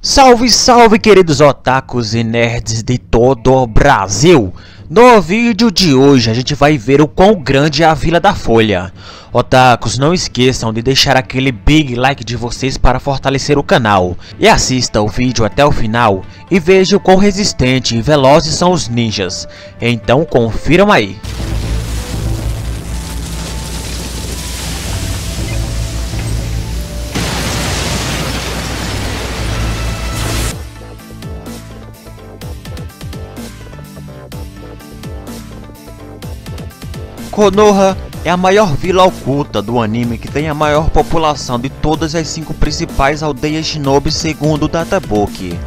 Salve, salve, queridos otakus e nerds de todo o Brasil! No vídeo de hoje a gente vai ver o quão grande é a Vila da Folha. Otakus, não esqueçam de deixar aquele big like de vocês para fortalecer o canal. E assista o vídeo até o final e veja o quão resistente e velozes são os ninjas. Então confiram aí. Konoha é a maior vila oculta do anime que tem a maior população de todas as 5 principais aldeias shinobi segundo o databook.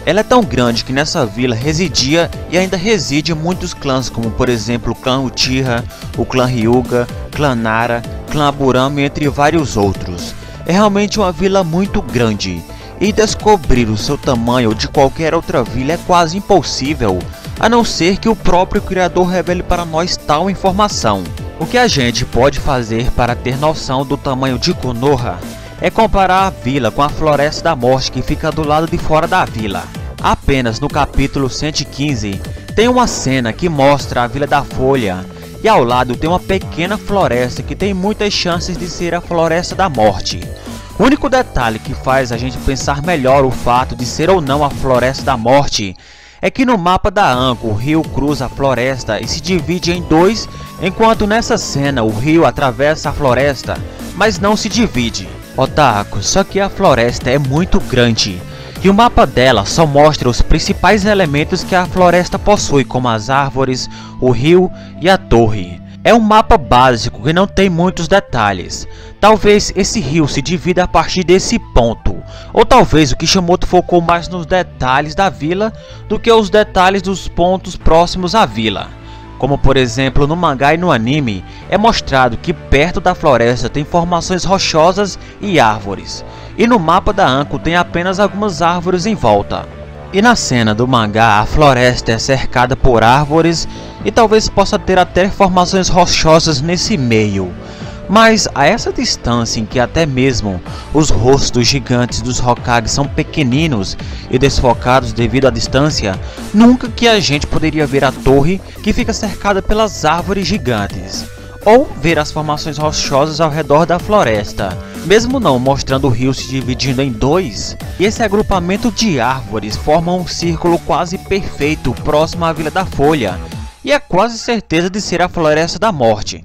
Ela é tão grande que nessa vila residia e ainda reside muitos clãs, como por exemplo o clã Uchiha, o clã Hyuga, clã Nara, clã Aburame, entre vários outros. É realmente uma vila muito grande, e descobrir o seu tamanho de qualquer outra vila é quase impossível, a não ser que o próprio criador revele para nós tal informação. O que a gente pode fazer para ter noção do tamanho de Konoha é comparar a vila com a Floresta da Morte que fica do lado de fora da vila. Apenas no capítulo 115 tem uma cena que mostra a Vila da Folha e ao lado tem uma pequena floresta que tem muitas chances de ser a Floresta da Morte. O único detalhe que faz a gente pensar melhor o fato de ser ou não a Floresta da Morte é que no mapa da Anko o rio cruza a floresta e se divide em dois, enquanto nessa cena o rio atravessa a floresta, mas não se divide. Otaku, só que a floresta é muito grande e o mapa dela só mostra os principais elementos que a floresta possui, como as árvores, o rio e a torre. É um mapa básico que não tem muitos detalhes. Talvez esse rio se divida a partir desse ponto, ou talvez o Kishimoto focou mais nos detalhes da vila do que os detalhes dos pontos próximos à vila. Como por exemplo no mangá e no anime, é mostrado que perto da floresta tem formações rochosas e árvores, e no mapa da Anko tem apenas algumas árvores em volta. E na cena do mangá a floresta é cercada por árvores e talvez possa ter até formações rochosas nesse meio. Mas a essa distância em que até mesmo os rostos gigantes dos Hokage são pequeninos e desfocados devido à distância, nunca que a gente poderia ver a torre que fica cercada pelas árvores gigantes, ou ver as formações rochosas ao redor da floresta, mesmo não mostrando o rio se dividindo em dois. E esse agrupamento de árvores forma um círculo quase perfeito próximo à Vila da Folha, e é quase certeza de ser a Floresta da Morte.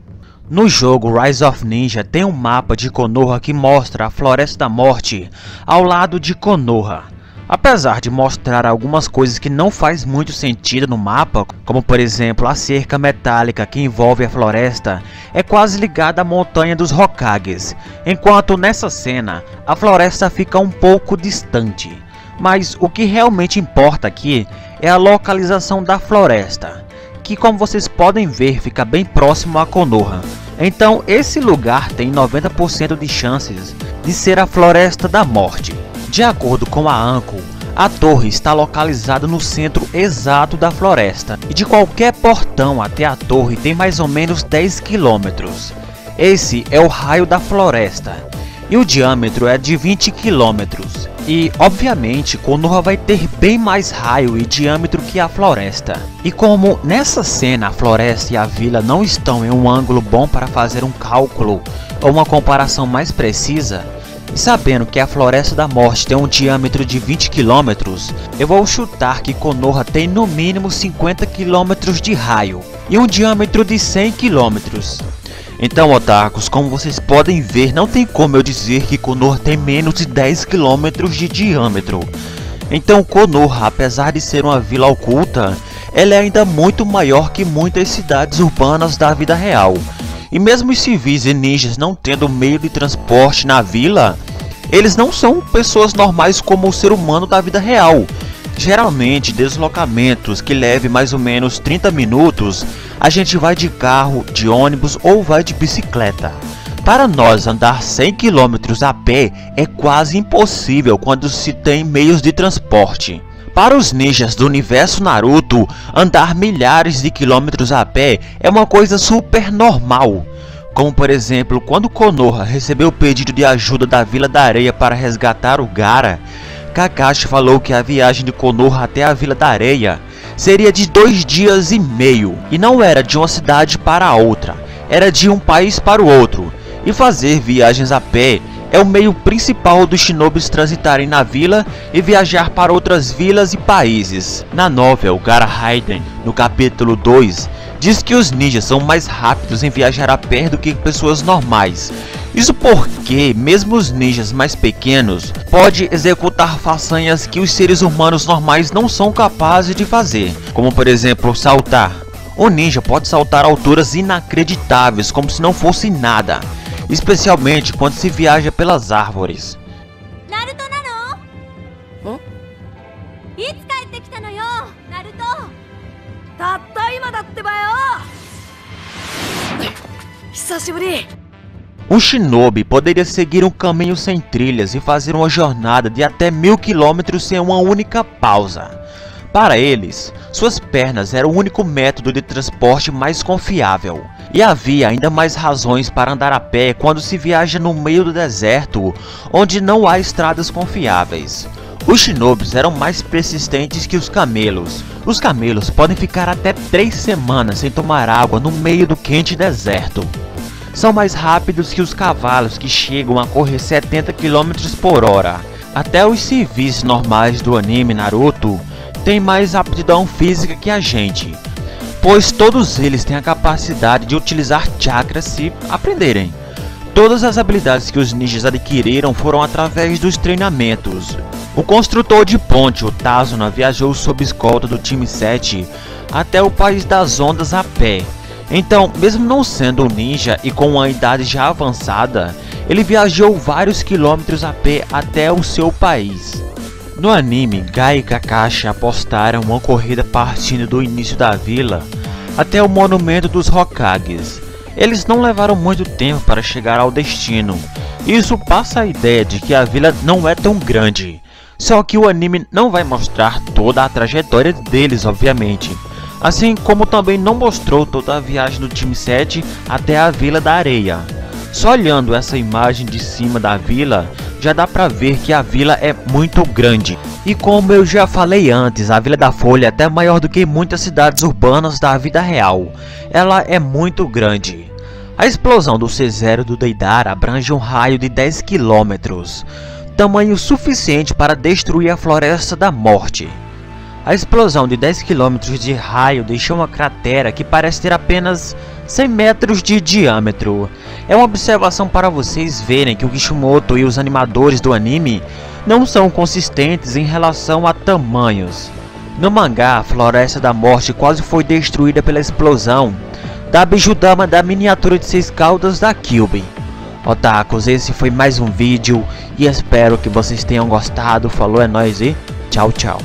No jogo Rise of Ninja tem um mapa de Konoha que mostra a Floresta da Morte ao lado de Konoha. Apesar de mostrar algumas coisas que não faz muito sentido no mapa, como por exemplo a cerca metálica que envolve a floresta é quase ligada à montanha dos Hokages, enquanto nessa cena a floresta fica um pouco distante. Mas o que realmente importa aqui é a localização da floresta, que como vocês podem ver fica bem próximo a Konoha. Então esse lugar tem 90% de chances de ser a Floresta da Morte. De acordo com a Anko, a torre está localizada no centro exato da floresta, e de qualquer portão até a torre tem mais ou menos 10 km. Esse é o raio da floresta, e o diâmetro é de 20 km. E obviamente Konoha vai ter bem mais raio e diâmetro que a floresta. E como nessa cena a floresta e a vila não estão em um ângulo bom para fazer um cálculo ou uma comparação mais precisa, e sabendo que a Floresta da Morte tem um diâmetro de 20 km, eu vou chutar que Konoha tem no mínimo 50 km de raio e um diâmetro de 100 km. Então, otakus, como vocês podem ver, não tem como eu dizer que Konoha tem menos de 10 km de diâmetro. Então Konoha, apesar de ser uma vila oculta, ela é ainda muito maior que muitas cidades urbanas da vida real. E mesmo os civis e ninjas não tendo meio de transporte na vila, eles não são pessoas normais como o ser humano da vida real. Geralmente deslocamentos que levem mais ou menos 30 minutos, a gente vai de carro, de ônibus ou vai de bicicleta. Para nós andar 100 km a pé é quase impossível quando se tem meios de transporte. Para os ninjas do universo Naruto, andar milhares de quilômetros a pé é uma coisa super normal. Como por exemplo, quando Konoha recebeu o pedido de ajuda da Vila da Areia para resgatar o Gaara, Kakashi falou que a viagem de Konoha até a Vila da Areia seria de 2 dias e meio, e não era de uma cidade para outra, era de um país para o outro, e fazer viagens a pé é o meio principal dos shinobis transitarem na vila e viajar para outras vilas e países. Na novel Gara Hayden, no capítulo 2, diz que os ninjas são mais rápidos em viajar a pé do que pessoas normais. Isso porque mesmo os ninjas mais pequenos podem executar façanhas que os seres humanos normais não são capazes de fazer, como por exemplo saltar. O ninja pode saltar a alturas inacreditáveis como se não fosse nada, especialmente quando se viaja pelas árvores. Naruto nano? Itsu kaete kita no yo, Naruto? Tatta ima datte ba yo. Hisashiburi. Um shinobi poderia seguir um caminho sem trilhas e fazer uma jornada de até 1000 km sem uma única pausa. Para eles, suas pernas eram o único método de transporte mais confiável. E havia ainda mais razões para andar a pé quando se viaja no meio do deserto, onde não há estradas confiáveis. Os shinobis eram mais persistentes que os camelos. Os camelos podem ficar até 3 semanas sem tomar água no meio do quente deserto. São mais rápidos que os cavalos, que chegam a correr 70 km por hora. Até os civis normais do anime Naruto têm mais aptidão física que a gente, pois todos eles têm a capacidade de utilizar chakras se aprenderem. Todas as habilidades que os ninjas adquiriram foram através dos treinamentos. O construtor de ponte, o Tazuna, viajou sob escolta do time 7 até o País das Ondas a pé. Então, mesmo não sendo um ninja e com uma idade já avançada, ele viajou vários quilômetros a pé até o seu país. No anime, Gai e Kakashi apostaram uma corrida partindo do início da vila até o monumento dos Hokages. Eles não levaram muito tempo para chegar ao destino. Isso passa a ideia de que a vila não é tão grande. Só que o anime não vai mostrar toda a trajetória deles, obviamente. Assim como também não mostrou toda a viagem do time 7 até a Vila da Areia. Só olhando essa imagem de cima da vila, já dá pra ver que a vila é muito grande. E como eu já falei antes, a Vila da Folha é até maior do que muitas cidades urbanas da vida real. Ela é muito grande. A explosão do C0 do Deidara abrange um raio de 10 km, tamanho suficiente para destruir a Floresta da Morte. A explosão de 10 km de raio deixou uma cratera que parece ter apenas 100 metros de diâmetro. É uma observação para vocês verem que o Kishimoto e os animadores do anime não são consistentes em relação a tamanhos. No mangá, a Floresta da Morte quase foi destruída pela explosão da Bijudama da miniatura de 6 caudas da Kyuubi. Otakus, esse foi mais um vídeo e espero que vocês tenham gostado. Falou, é nóis e tchau, tchau.